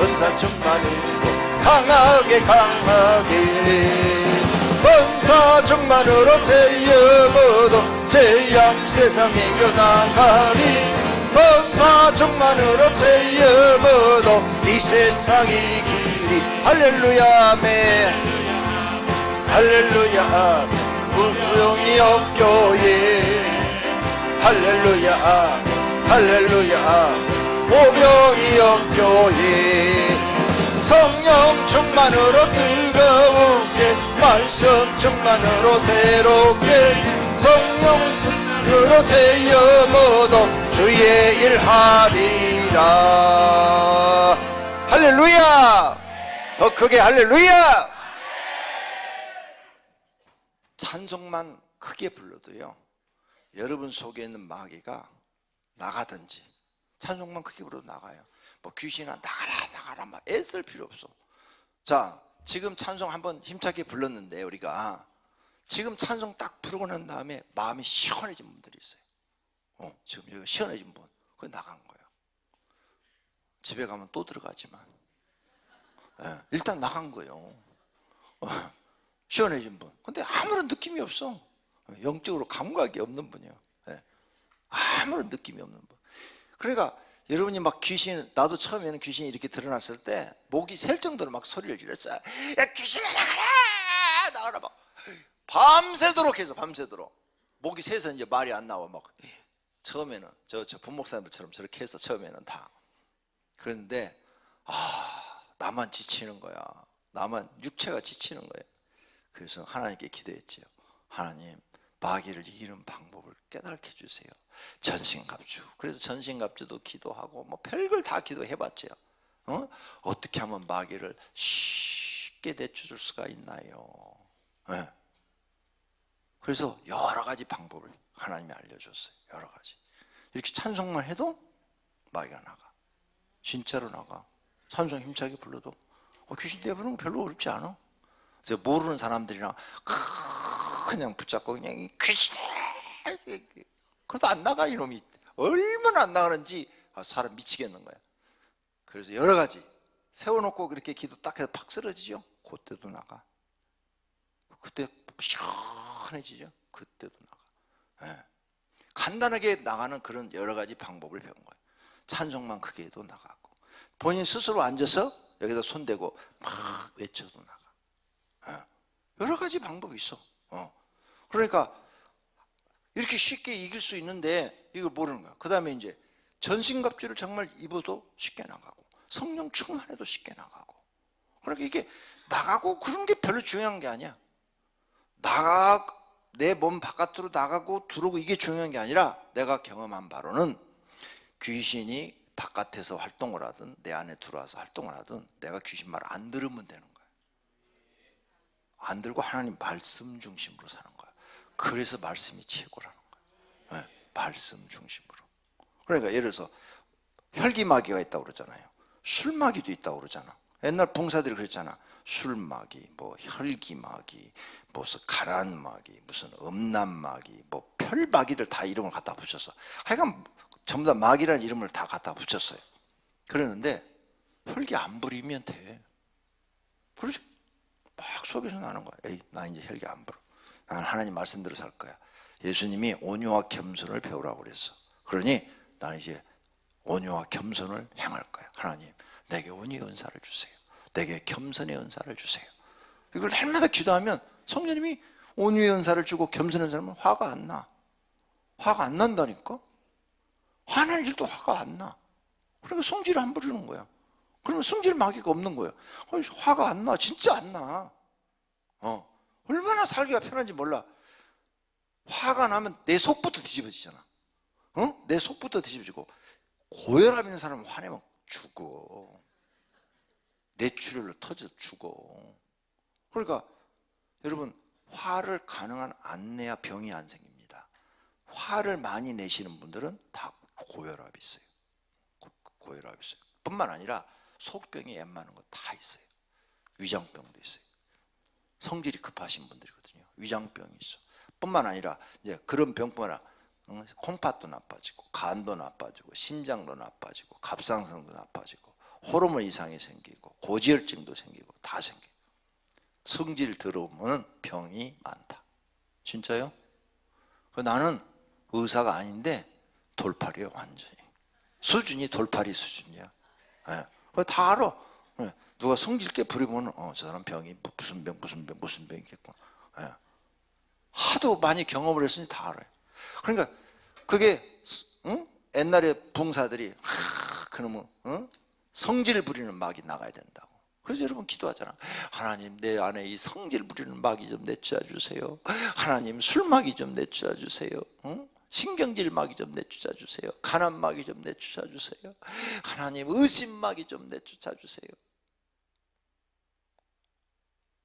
은사 충만은 강하게 강하게. 은사 충만으로 제여모도 제양 세상 이겨나가리. 은사 충만으로 제여모도 이 세상 이기리. 할렐루야 아멘. 할렐루야 무용이 없교회. 할렐루야 할렐루야 오병이 없교회. 성령 충만으로 뜨거우게, 말씀 충만으로 새롭게, 성령 충만으로 세여모도 주의 일 하리라. 할렐루야. 더 크게 할렐루야. 찬송만 크게 불러도요, 여러분 속에 있는 마귀가 나가든지, 찬송만 크게 불러도 나가요. 뭐 귀신아 나가라 나가라 막 애쓸 필요 없어. 자, 지금 찬송 한번 힘차게 불렀는데, 우리가 지금 찬송 딱 부르고 난 다음에 마음이 시원해진 분들이 있어요. 지금 여기 시원해진 분, 그거 나간 거예요. 집에 가면 또 들어가지만, 일단 나간 거예요. 시원해진 분. 근데 아무런 느낌이 없어. 영적으로 감각이 없는 분이에요. 아무런 느낌이 없는 분. 그러니까 여러분이 막 귀신, 나도 처음에는 귀신이 이렇게 드러났을 때 목이 셀 정도로 막 소리를 질렀어요. 야, 귀신아 나가라 나가라. 막 밤새도록 해서, 밤새도록 목이 새서 이제 말이 안 나와. 막 처음에는 저 부목사님들처럼 저렇게 해서 처음에는 다 그랬는데, 나만 지치는 거야. 나만 육체가 지치는 거예요. 그래서 하나님께 기도했지요. 하나님, 마귀를 이기는 방법을 깨닫게 해주세요. 전신갑주. 그래서 전신갑주도 기도하고 뭐 별걸 다 기도해봤죠. 어떻게 하면 마귀를 쉽게 내쫓을 수가 있나요? 그래서 여러 가지 방법을 하나님이 알려줬어요. 여러 가지. 이렇게 찬송만 해도 마귀가 나가. 진짜로 나가. 찬송 힘차게 불러도 귀신 내부는 별로 어렵지 않아. 제가 모르는 사람들이랑 그냥 붙잡고 그냥 귀신에, 그래도 안 나가. 이놈이 얼마나 안 나가는지 사람 미치겠는 거야. 그래서 여러 가지 세워놓고 그렇게 기도 딱 해서 팍 쓰러지죠. 그때도 나가. 그때 시원해지죠. 그때도 나가. 간단하게 나가는 그런 여러 가지 방법을 배운 거예요. 찬송만 크게 해도 나가고, 본인 스스로 앉아서 여기다 손대고 막 외쳐도 나가. 여러 가지 방법이 있어. 그러니까 이렇게 쉽게 이길 수 있는데 이걸 모르는 거야. 그 다음에 이제 전신갑주를 정말 입어도 쉽게 나가고, 성령 충만해도 쉽게 나가고. 그러니까 이게 나가고 그런 게 별로 중요한 게 아니야. 내 몸 바깥으로 나가고 들어오고 이게 중요한 게 아니라, 내가 경험한 바로는 귀신이 바깥에서 활동을 하든 내 안에 들어와서 활동을 하든 내가 귀신 말 안 들으면 되는 거야. 안 들고 하나님 말씀 중심으로 사는 거야. 그래서 말씀이 최고라는 거야. 말씀 중심으로. 그러니까 예를 들어서 혈기마귀가 있다고 그러잖아요. 술마귀도 있다고 그러잖아. 옛날 봉사들이 그랬잖아. 술마귀, 뭐 혈기마귀, 무슨 가란마귀, 무슨 음란마귀, 뭐 별마귀들 다 이름을 갖다 붙였어. 하여간 전부 다 마귀라는 이름을 다 갖다 붙였어요. 그러는데 혈기 안 부리면 돼. 그러지. 막 속에서 나는 거야. 에이, 나 이제 혈기 안 부려. 나는 하나님 말씀대로 살 거야. 예수님이 온유와 겸손을 배우라고 그랬어. 그러니 나는 이제 온유와 겸손을 행할 거야. 하나님, 내게 온유의 은사를 주세요. 내게 겸손의 은사를 주세요. 이걸 날마다 기도하면 성령님이 온유의 은사를 주고 겸손의 은사를 주면 화가 안 나. 화가 안 난다니까? 화낼 일도 화가 안 나. 그러니까 성질을 안 부리는 거야. 그러면 성질 마귀가 없는 거예요. 화가 안 나. 진짜 안 나. 얼마나 살기가 편한지 몰라. 화가 나면 내 속부터 뒤집어지잖아. 내 속부터 뒤집어지고, 고혈압 있는 사람은 화내면 죽어. 뇌출혈로 터져 죽어. 그러니까 여러분, 화를 가능한 안 내야 병이 안 생깁니다. 화를 많이 내시는 분들은 다 고혈압이 있어요. 고혈압이 있어요. 뿐만 아니라 속병이 웬만한 거 다 있어요. 위장병도 있어요. 성질이 급하신 분들이거든요. 위장병이 있어. 뿐만 아니라 이제 그런 병뿐만 아니라 콩팥도 나빠지고, 간도 나빠지고, 심장도 나빠지고, 갑상선도 나빠지고, 호르몬 이상이 생기고, 고지혈증도 생기고, 다 생겨요. 성질 들어오면 병이 많다. 진짜요? 나는 의사가 아닌데 돌팔이에요. 완전히 수준이 돌팔이 수준이야. 다 알아. 누가 성질게 부리면 저 사람 병이 무슨 병이겠구나. 하도 많이 경험을 했으니 다 알아요. 그러니까 그게 옛날에 붕사들이 그놈은 성질 부리는 막이 나가야 된다고. 그래서 여러분 기도하잖아. 하나님, 내 안에 이 성질 부리는 막이 좀 내쫓아 주세요. 하나님, 술막이 좀 내쫓아 주세요. 신경질 막이 좀 내쫓아 주세요. 가난 막이 좀 내쫓아 주세요. 하나님, 의심 막이 좀 내쫓아 주세요.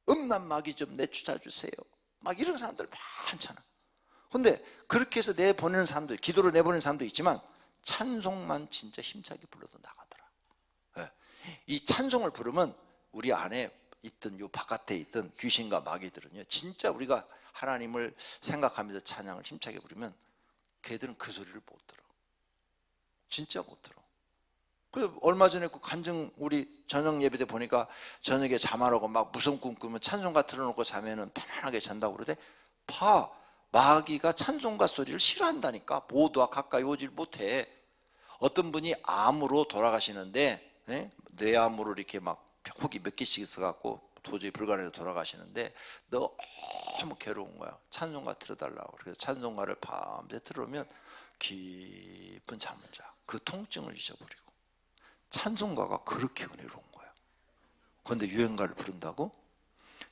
음란 막이 좀 내쫓아 주세요. 막 이런 사람들 많잖아. 근데 그렇게 해서 내보내는 사람도, 기도로 내보내는 사람도 있지만 찬송만 진짜 힘차게 불러도 나가더라. 이 찬송을 부르면 우리 안에 있던, 요 바깥에 있던 귀신과 마귀들은요, 진짜 우리가 하나님을 생각하면서 찬양을 힘차게 부르면 걔들은 그 소리를 못 들어. 진짜 못 들어. 그래서 얼마 전에 그 간증, 우리 저녁 예배 때 보니까 저녁에 잠 안 오고 막 무서운 꿈 꾸면 찬송가 틀어놓고 자면은 편안하게 잔다고 그러대. 마귀가 찬송가 소리를 싫어한다니까. 모두와 가까이 오질 못해. 어떤 분이 암으로 돌아가시는데, 뇌암으로 이렇게 막 혹이 몇 개씩 있어갖고 도저히 불가능해서 돌아가시는데 너무 괴로운 거야. 찬송가 틀어달라고. 그래서 찬송가를 밤새 틀어놓으면 깊은 잠을 자. 그 통증을 잊어버리고. 찬송가가 그렇게 은혜로운 거야. 그런데 유행가를 부른다고?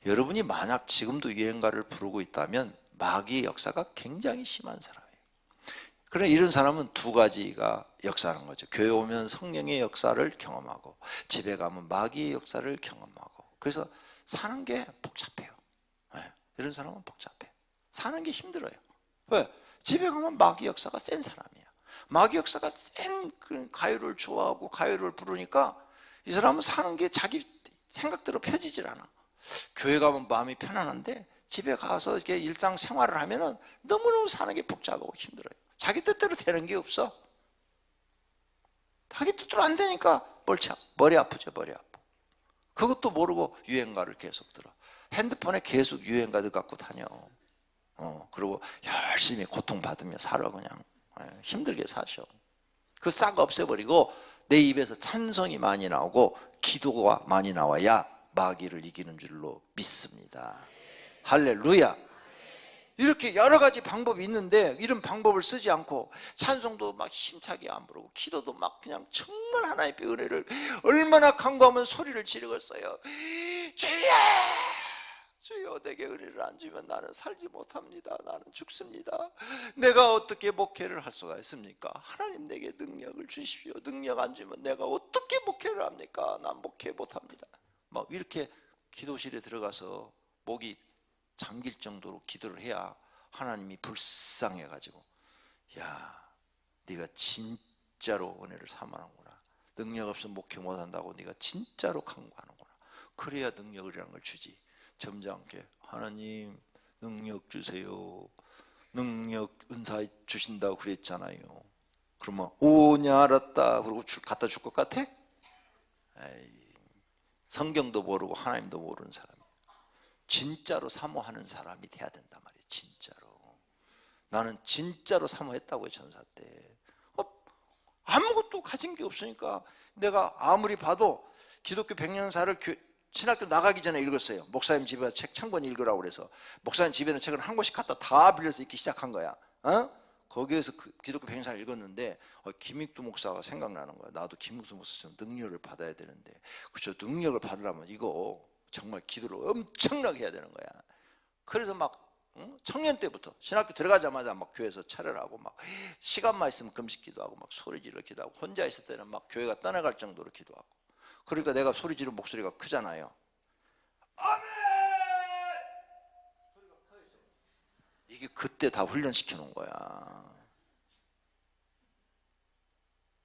여러분이 만약 지금도 유행가를 부르고 있다면 마귀의 역사가 굉장히 심한 사람이에요. 그러나 이런 사람은 두 가지가 역사하는 거죠. 교회 오면 성령의 역사를 경험하고, 집에 가면 마귀의 역사를 경험하고. 그래서 사는 게 복잡해요. 이런 사람은 복잡해. 사는 게 힘들어요. 왜? 집에 가면 마귀 역사가 센 사람이야. 마귀 역사가 센 가요를 좋아하고 가요를 부르니까 이 사람은 사는 게 자기 생각대로 펴지질 않아. 교회 가면 마음이 편안한데 집에 가서 이렇게 일상 생활을 하면은 너무너무 사는 게 복잡하고 힘들어요. 자기 뜻대로 되는 게 없어. 자기 뜻대로 안 되니까 머리 아프죠, 머리 아파. 그것도 모르고 유행가를 계속 들어. 핸드폰에 계속 유행가들 갖고 다녀. 그리고 열심히 고통받으며 살아. 그냥 힘들게 사셔. 그 싹 없애버리고 내 입에서 찬송이 많이 나오고 기도가 많이 나와야 마귀를 이기는 줄로 믿습니다. 할렐루야. 이렇게 여러 가지 방법이 있는데 이런 방법을 쓰지 않고 찬송도 막 힘차게 안 부르고 기도도 막 그냥 정말 하나님의 은혜를 얼마나 간구하면 소리를 지르겠어요. 주여, 주여, 내게 은혜를 안 주면 나는 살지 못합니다. 나는 죽습니다. 내가 어떻게 목회를 할 수가 있습니까? 하나님, 내게 능력을 주십시오. 능력 안 주면 내가 어떻게 목회를 합니까? 난 목회 못합니다. 막 이렇게 기도실에 들어가서 목이 잠길 정도로 기도를 해야 하나님이 불쌍해가지고, 야, 네가 진짜로 은혜를 사모하는구나. 능력 없으면 목회 못한다고 네가 진짜로 간구하는구나. 그래야 능력이라는 걸 주지. 점잖게 하나님 능력 주세요. 능력 은사 주신다고 그랬잖아요. 그러면 오냐 알았다 그러고 갖다 줄 것 같아? 에이, 성경도 모르고 하나님도 모르는 사람이 진짜로 사모하는 사람이 돼야 된단 말이에요. 진짜로. 나는 진짜로 사모했다고요. 전사 때. 아무것도 가진 게 없으니까 내가 아무리 봐도 기독교 백년사를 신학교 나가기 전에 읽었어요. 목사님 집에 책 1000권 읽으라고 그래서 목사님 집에는 책을 한 권씩 갖다 다 빌려서 읽기 시작한 거야. 거기에서 기독교 백년사를 읽었는데 김익두 목사가 생각나는 거야. 나도 김익두 목사처럼 능력을 받아야 되는데, 그렇죠. 능력을 받으려면 이거 정말 기도를 엄청나게 해야 되는 거야. 그래서 막 청년 때부터 신학교 들어가자마자 막 교회에서 차려하고 막 시간만 있으면 금식 기도하고 막 소리 지르 기도하고 혼자 있을 때는 막 교회가 떠나갈 정도로 기도하고. 그러니까 내가 소리 지르는 목소리가 크잖아요. 아멘! 소리가 커야죠. 이게 그때 다 훈련시켜 놓은 거야.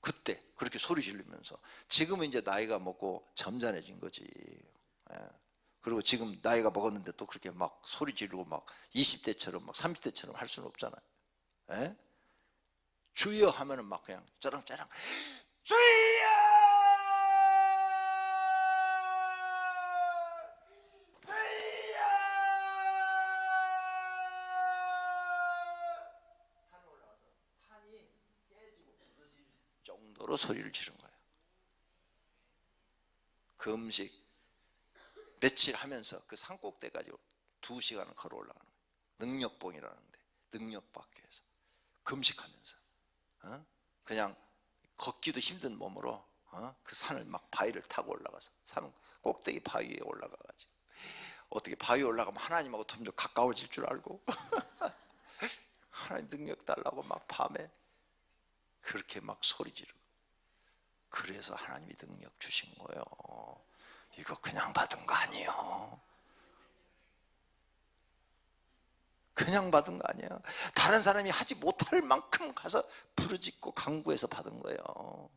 그때 그렇게 소리 지르면서. 지금은 이제 나이가 먹고 점잖해진 거지. 그리고 지금 나이가 먹었는데 또 그렇게 막 소리 지르고 막 20대처럼 막 30대처럼 할 수는 없잖아요. 주여 하면은 막 그냥 짜랑짜랑 주여! 주여! 산에 올라가서 산이 깨지고 부서질 정도로 소리를 지른 거예요. 금식 며칠 하면서 그 산꼭대까지 2시간을 걸어 올라가는 거예요. 능력봉이라는데 능력 받기 위해서 금식하면서 그냥 걷기도 힘든 몸으로 그 산을 막 바위를 타고 올라가서 산 꼭대기 바위에 올라가가지고 어떻게 바위에 올라가면 하나님하고 점점 가까워질 줄 알고 하나님 능력 달라고 막 밤에 그렇게 막 소리 지르고. 그래서 하나님이 능력 주신 거예요. 이거 그냥 받은 거 아니에요. 그냥 받은 거 아니에요. 다른 사람이 하지 못할 만큼 가서 부르짖고 간구해서 받은 거예요.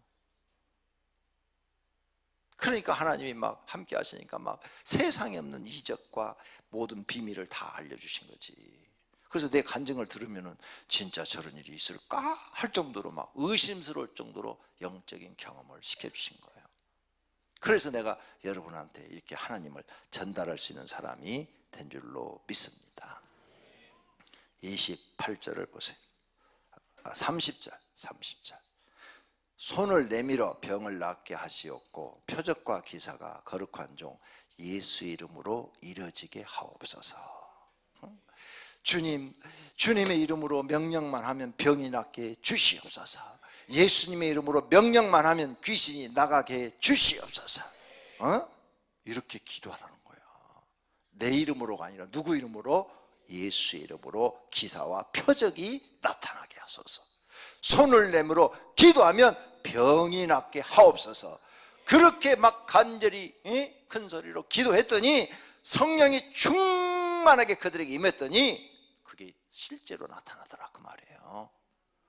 그러니까 하나님이 막 함께 하시니까 막 세상에 없는 이적과 모든 비밀을 다 알려주신 거지. 그래서 내 간증을 들으면은 진짜 저런 일이 있을까 할 정도로 막 의심스러울 정도로 영적인 경험을 시켜주신 거예요. 그래서 내가 여러분한테 이렇게 하나님을 전달할 수 있는 사람이 된 줄로 믿습니다. 28절을 보세요. 30절. 손을 내밀어 병을 낫게 하시었고 표적과 기사가 거룩한 종 예수 이름으로 이루어지게 하옵소서. 주님의 이름으로 명령만 하면 병이 낫게 주시옵소서. 예수님의 이름으로 명령만 하면 귀신이 나가게 주시옵소서. 이렇게 기도하라는 거야. 내 이름으로가 아니라 누구 이름으로? 예수 이름으로 기사와 표적이 나타나게 하소서. 손을 내밀어 기도하면 병이 낫게 하옵소서. 그렇게 막 간절히 큰 소리로 기도했더니 성령이 충만하게 그들에게 임했더니 그게 실제로 나타나더라 그 말이에요.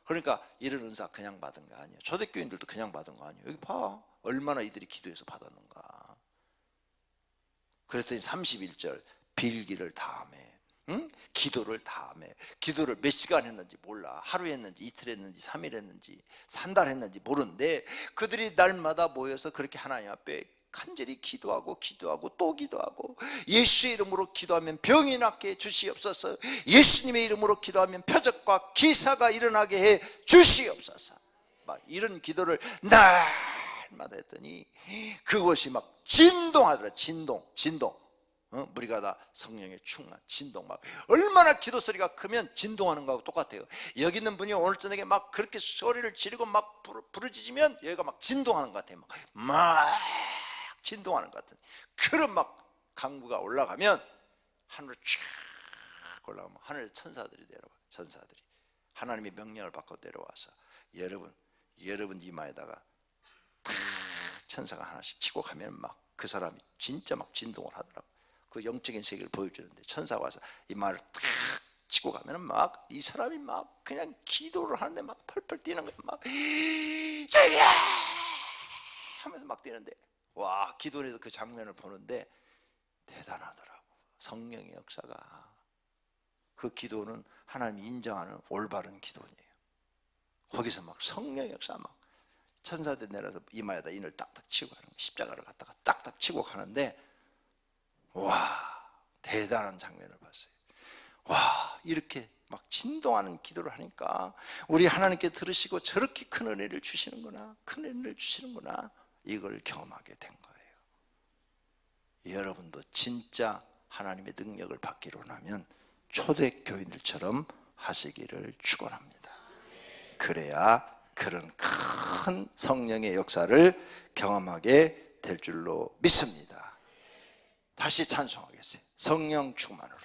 그러니까 이런 은사 그냥 받은 거 아니에요. 초대교인들도 그냥 받은 거 아니에요. 여기 봐 얼마나 이들이 기도해서 받았는가. 그랬더니 31절 빌기를 다음에 기도를 다음에 기도를 몇 시간 했는지 몰라. 하루 했는지 이틀 했는지 3일 했는지 3달 했는지 모르는데 그들이 날마다 모여서 그렇게 하나님 앞에 간절히 기도하고 또 기도하고 예수의 이름으로 기도하면 병이 낫게 주시옵소서. 예수님의 이름으로 기도하면 표적과 기사가 일어나게 해 주시옵소서. 막 이런 기도를 날마다 했더니 그것이 막 진동하더라. 진동 우리가 다 성령의 충만 진동. 막 얼마나 기도 소리가 크면 진동하는 거하고 똑같아요. 여기 있는 분이 오늘 저녁에 막 그렇게 소리를 지르고 막 부르짖으면 여기가 막 진동하는 것 같아요. 막 진동하는 것 같은 그런 막 강구가 올라가면 하늘로 쫙 올라가면 하늘에 천사들이 내려와. 천사들이 하나님의 명령을 받고 내려와서 여러분 이마에다가 탁 천사가 하나씩 치고 가면 막 그 사람이 진짜 막 진동을 하더라고. 그 영적인 세계를 보여주는데 천사가 와서 이마를 탁 치고 가면 막 이 사람이 막 그냥 기도를 하는데 막 펄펄 뛰는 거야. 막 저기야 하면서 막 뛰는데 와 기도에서 그 장면을 보는데 대단하더라고. 성령의 역사가. 그 기도는 하나님이 인정하는 올바른 기도예요. 거기서 막 성령의 역사 막 천사들 내려서 이마에다 인을 딱딱 치고 가는 거예요. 십자가를 갖다가 딱딱 치고 가는데 와 대단한 장면을 봤어요. 와 이렇게 막 진동하는 기도를 하니까 우리 하나님께 들으시고 저렇게 큰 은혜를 주시는구나, 큰 은혜를 주시는구나, 이걸 경험하게 된 거예요. 여러분도 진짜 하나님의 능력을 받기로 하면 초대교인들처럼 하시기를 축원합니다. 그래야 그런 큰 성령의 역사를 경험하게 될 줄로 믿습니다. 다시 찬송하겠어요. 성령 충만으로.